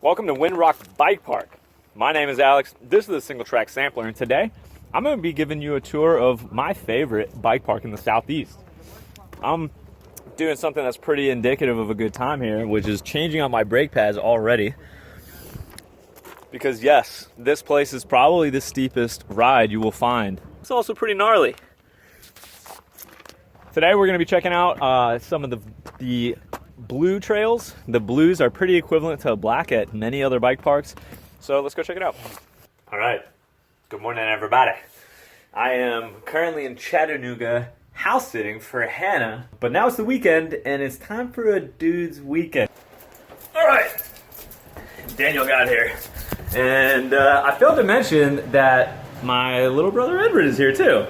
Welcome to Windrock Bike Park. My name is Alex. This is the Singletrack Sampler, and today I'm going to be giving you a tour of my favorite bike park in the Southeast. I'm doing something that's pretty indicative of a good time here, which is changing out my brake pads already. Because yes, this place is probably the steepest ride you will find. It's also pretty gnarly. Today we're going to be checking out some of the blue trails. The blues are pretty equivalent to black at many other bike parks. So let's go check it out. All right. Good morning, everybody. I am currently in Chattanooga house sitting for Hannah, but now it's the weekend and it's time for a dude's weekend. All right. Daniel got here. And I failed to mention that my little brother Edward is here too.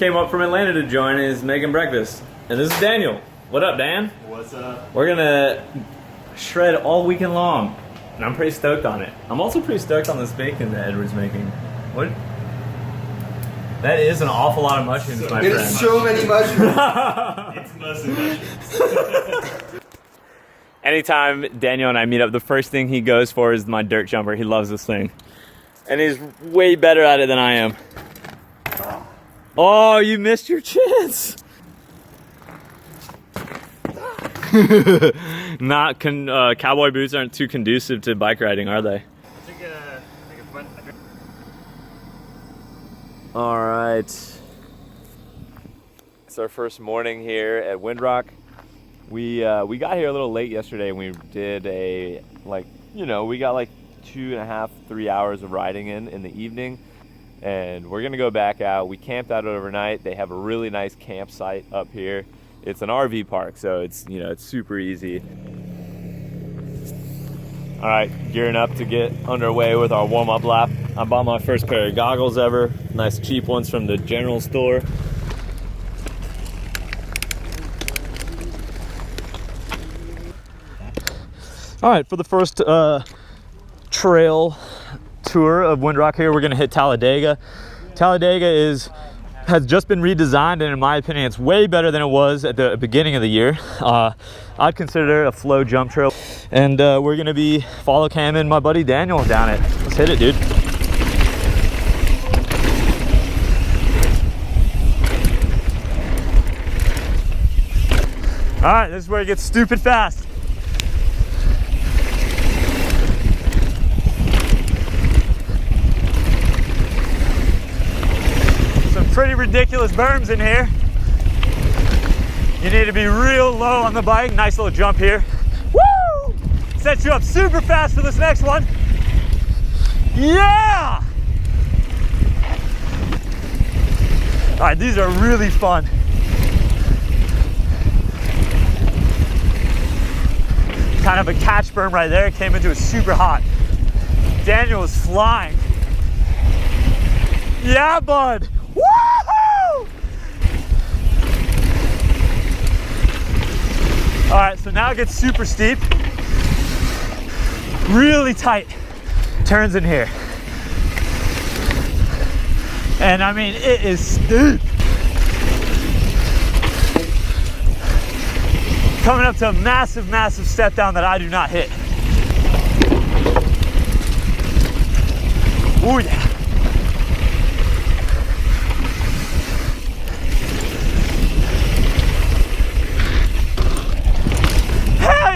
Came up from Atlanta to join and is making breakfast. And this is Daniel. What up, Dan? What's up? We're gonna shred all weekend long. And I'm pretty stoked on it. I'm also pretty stoked on this bacon that Edward's making. What? That is an awful lot of mushrooms, my friend. It's so many mushrooms. It's mostly mushrooms. Anytime Daniel and I meet up, the first thing he goes for is my dirt jumper. He loves this thing. And he's way better at it than I am. Oh, you missed your chance. Cowboy boots aren't too conducive to bike riding, are they? All right. It's our first morning here at Windrock. We got here a little late yesterday, and we did we got like 2.5, 3 hours of riding in the evening, and we're gonna go back out. We camped out overnight. They have a really nice campsite up here. It's an RV park, so it's super easy. All right, gearing up to get underway with our warm-up lap. I bought my first pair of goggles ever. Nice cheap ones from the general store. All right, for the first trail tour of Windrock here, we're gonna hit Talladega. Talladega has just been redesigned, and in my opinion, it's way better than it was at the beginning of the year. I'd consider it a flow jump trail. And we're gonna be follow camming my buddy Daniel down it. Let's hit it, dude. All right, this is where it gets stupid fast. Pretty ridiculous berms in here. You need to be real low on the bike. Nice little jump here. Woo! Sets you up super fast for this next one. Yeah! All right, these are really fun. Kind of a catch berm right there. Came into it super hot. Daniel is flying. Yeah, bud. Woohoo! All right, so now it gets super steep. Really tight turns in here. And I mean, it is steep. Coming up to a massive, massive step down that I do not hit. Ooh, yeah.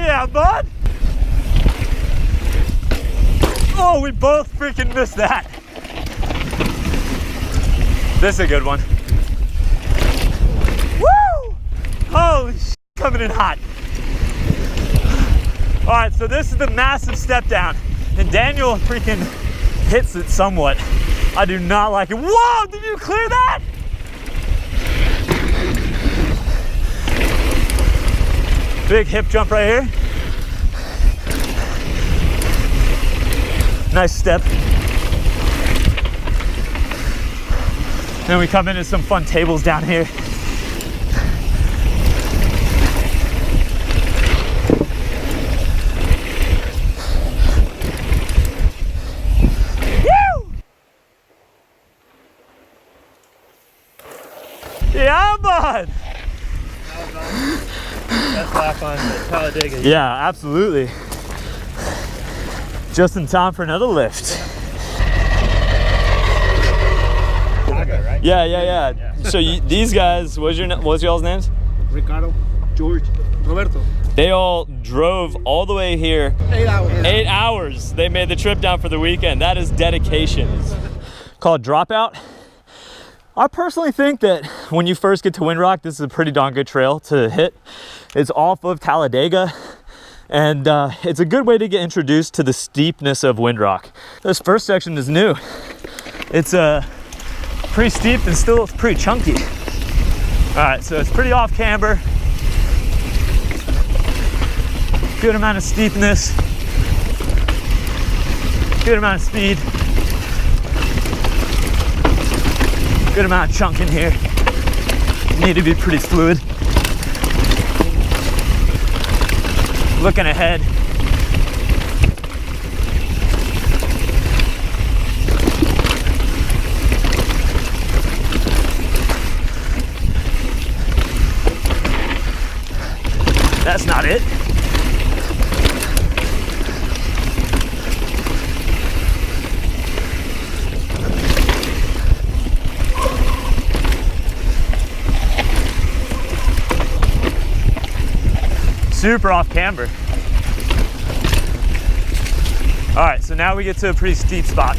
Yeah, bud. Oh, we both freaking missed that. This is a good one. Woo! Holy shit, coming in hot. All right, so this is the massive step down, and Daniel freaking hits it somewhat. I do not like it. Whoa, did you clear that? Big hip jump right here. Nice step. Then we come into some fun tables down here. Woo! Yeah, bud. Best lap on Talladega. Yeah, absolutely. Just in time for another lift. Yeah. So these guys, what's y'all's names? Ricardo, George, Roberto. They all drove all the way here. 8 hours. 8 hours. They made the trip down for the weekend. That is dedication. Called Dropout. I personally think that when you first get to Windrock, this is a pretty darn good trail to hit. It's off of Talladega, and it's a good way to get introduced to the steepness of Windrock. This first section is new. It's pretty steep and still pretty chunky. All right, so it's pretty off camber. Good amount of steepness. Good amount of speed. Good amount of chunk in here. You need to be pretty fluid. Looking ahead. That's not it. Super off camber. All right, so now we get to a pretty steep spot.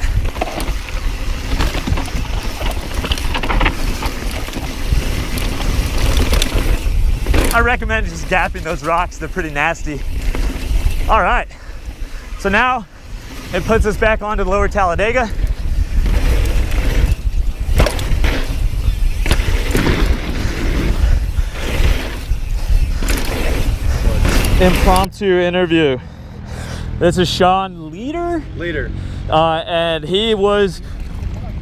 I recommend just gapping those rocks. They're pretty nasty. All right, so now it puts us back onto the lower Talladega. Impromptu interview. This is Sean Leader, and he was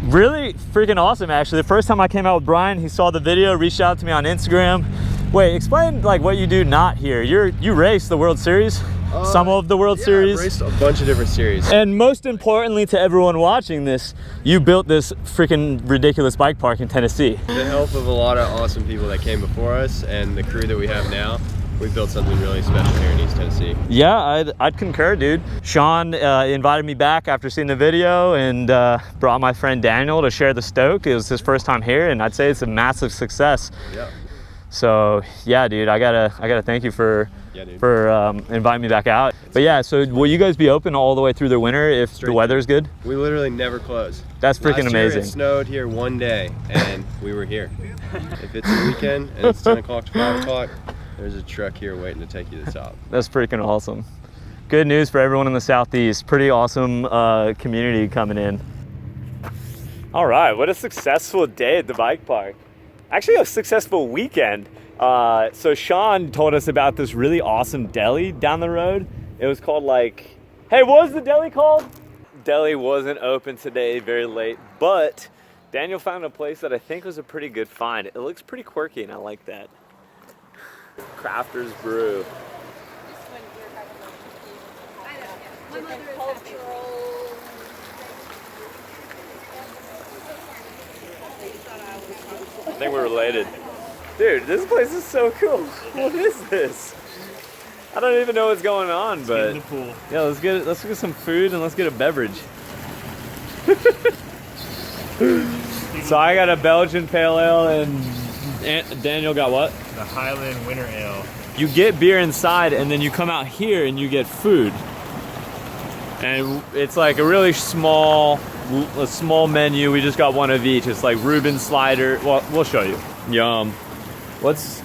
really freaking awesome. Actually, the first time I came out with Brian, he saw the video, reached out to me on Instagram. Wait, explain like what you do not here. You race the World Series, some of the World Series. I've raced a bunch of different series. And most importantly to everyone watching this, you built this freaking ridiculous bike park in Tennessee. The help of a lot of awesome people that came before us and the crew that we have now, we built something really special here in East Tennessee. Yeah, I'd concur, dude. Sean invited me back after seeing the video and brought my friend Daniel to share the stoke. It was his first time here, and I'd say it's a massive success. Yeah. So yeah, dude, I gotta thank you for inviting me back out. But yeah, so will you guys be open all the way through the winter if the weather's good? We literally never close. That's freaking amazing. Last year it snowed here one day and we were here. If it's a weekend and it's 10 o'clock to 5 o'clock, there's a truck here waiting to take you to the top. That's freaking awesome. Good news for everyone in the Southeast. Pretty awesome community coming in. All right, what a successful day at the bike park. Actually a successful weekend. So Sean told us about this really awesome deli down the road. It was called like, hey, what was the deli called? Deli wasn't open today, very late, but Daniel found a place that I think was a pretty good find. It looks pretty quirky and I like that. Crafter's Brew. I think we're related. Dude, this place is so cool. What is this? I don't even know what's going on, but Let's get in the pool. Yeah, let's get some food and let's get a beverage. So I got a Belgian pale ale and Daniel got what? The Highland Winter Ale. You get beer inside and then you come out here and you get food. And it's like a really small menu. We just got one of each. It's like Reuben slider. Well, we'll show you. Yum. What's?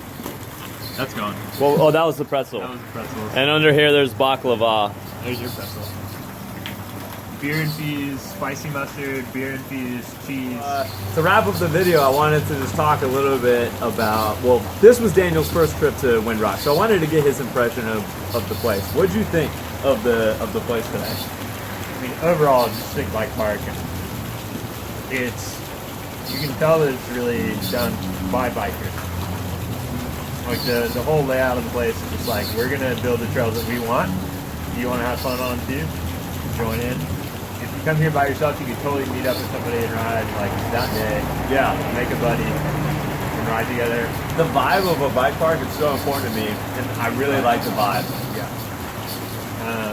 That's gone. Well, oh, that was the pretzel. That was the pretzel. And under here, there's baklava. There's your pretzel. Beer infused, spicy mustard, beer infused, cheese. To wrap up the video, I wanted to just talk a little bit about, well, this was Daniel's first trip to Windrock, so I wanted to get his impression of the place. What did you think of the place today? I mean, overall, it's just a big bike park. And you can tell that it's really done by bikers. Like the whole layout of the place is just like, we're gonna build the trails that we want. You want to have fun on them too? Join in. If you come here by yourself, you can totally meet up with somebody and ride like that day. Yeah. Make a buddy and ride together. The vibe of a bike park is so important to me, and I really like the vibe. Yeah.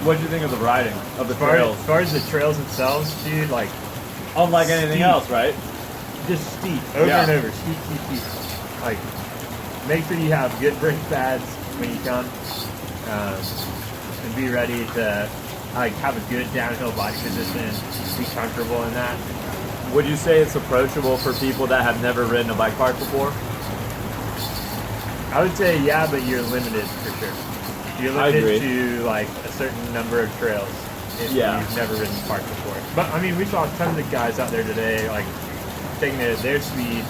What do you think of the riding of the As far trails? as the trails themselves, dude, like Unlike anything steep. else, right? just steep, over Yeah. and over, steep, steep, steep. Like, make sure you have good brake pads when you come, and be ready to like have a good downhill body position, be comfortable in that. Would you say it's approachable for people that have never ridden a bike park before? I would say yeah, but you're limited for sure. You're I limited agree. to like a certain number of trails if Yeah. you've never ridden a park before. But I mean, we saw tons of guys out there today, like taking it at their speed,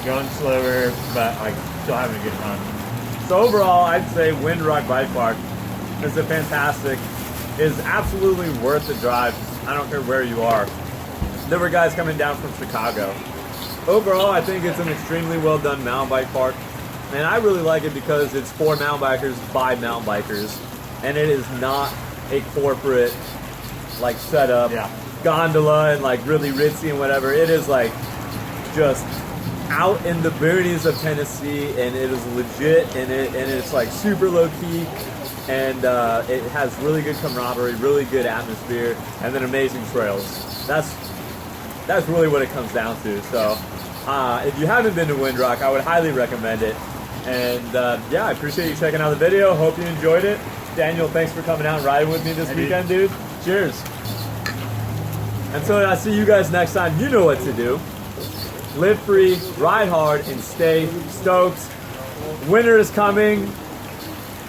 going slower, but like still having a good time. So overall, I'd say Windrock Bike Park is is absolutely worth the drive. I don't care where you are. There were guys coming down from Chicago. Overall, I think it's an extremely well done mountain bike park. And I really like it because it's for mountain bikers by mountain bikers. And it is not a corporate like setup, Yeah. gondola and like really ritzy and whatever. It is like just out in the boonies of Tennessee, and it is legit, and it's like super low key, and it has really good camaraderie, really good atmosphere, and then amazing trails. That's really what it comes down to. So if you haven't been to Windrock, I would highly recommend it. And yeah, I appreciate you checking out the video. Hope you enjoyed it. Daniel, thanks for coming out and riding with me this weekend, dude. Cheers. Until I see you guys next time, you know what to do. Live free, ride hard, and stay stoked. Winter is coming.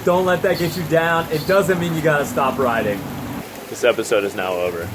Don't let that get you down. It doesn't mean you gotta stop riding. This episode is now over.